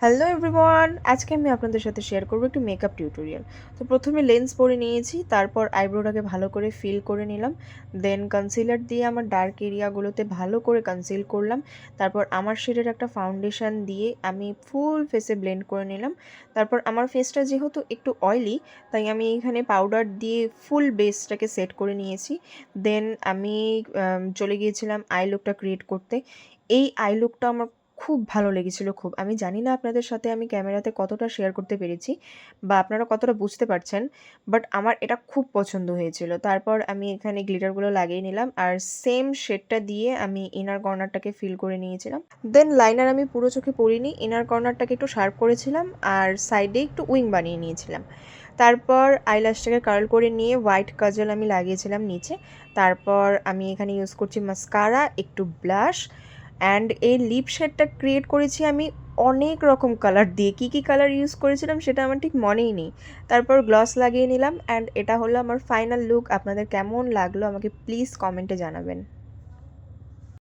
Hello everyone, আজকে আমি আপনাদের সাথে শেয়ার করব একটু মেকআপ টিউটোরিয়াল। তো প্রথমে লেন্স পরে নিয়েছি, তারপর আইব্রোটাকে ভালো করে ফিল করে নিলাম। দেন কনসিলার দিয়ে আমার ডার্ক এরিয়াগুলোতে ভালো করে কনসিল করলাম। তারপর আমার শেডের একটা ফাউন্ডেশন দিয়ে আমি ফুল ফেসে ব্লেন্ড করে নিলাম। তারপর আমার ফেসটা যেহেতু একটু অয়েলি, তাই আমি এখানে পাউডার দিয়ে ফুল বেসটাকে সেট করে নিয়েছি। দেন আমি চলে গিয়েছিলাম আই লুকটা ক্রিয়েট করতে। এই আই লুকটা আমার খুব ভালো লেগেছিল খুব। আমি জানি না আপনাদের সাথে আমি ক্যামেরাতে কতটা শেয়ার করতে পেরেছি বা আপনারা কতটা বুঝতে পারছেন, বাট আমার এটা খুব পছন্দ হয়েছিল। তারপর আমি এখানে গ্লিটারগুলো লাগিয়ে নিলাম আর সেম শেডটা দিয়ে আমি ইনার কর্নারটাকে ফিল করে নিয়েছিলাম। দেন লাইনার আমি পুরো চোখে পরিনি, ইনার কর্নারটাকে একটু শার্প করেছিলাম আর সাইডে একটু উইং বানিয়ে নিয়েছিলাম। তারপর আইল্যাশটাকে কার্ল করে নিয়ে হোয়াইট কাজল আমি লাগিয়েছিলাম নিচে। তারপর আমি এখানে ইউজ করছি মাস্কারা, একটু ব্লাশ অ্যান্ড এই লিপ শেডটা ক্রিয়েট করেছি আমি অনেক রকম কালার দিয়ে। কী কী কালার ইউজ করেছিলাম সেটা আমার ঠিক মনেই নেই। তারপর গ্লস লাগিয়ে নিলাম অ্যান্ড এটা হলো আমার ফাইনাল লুক। আপনাদের কেমন লাগলো আমাকে প্লিজ কমেন্টে জানাবেন।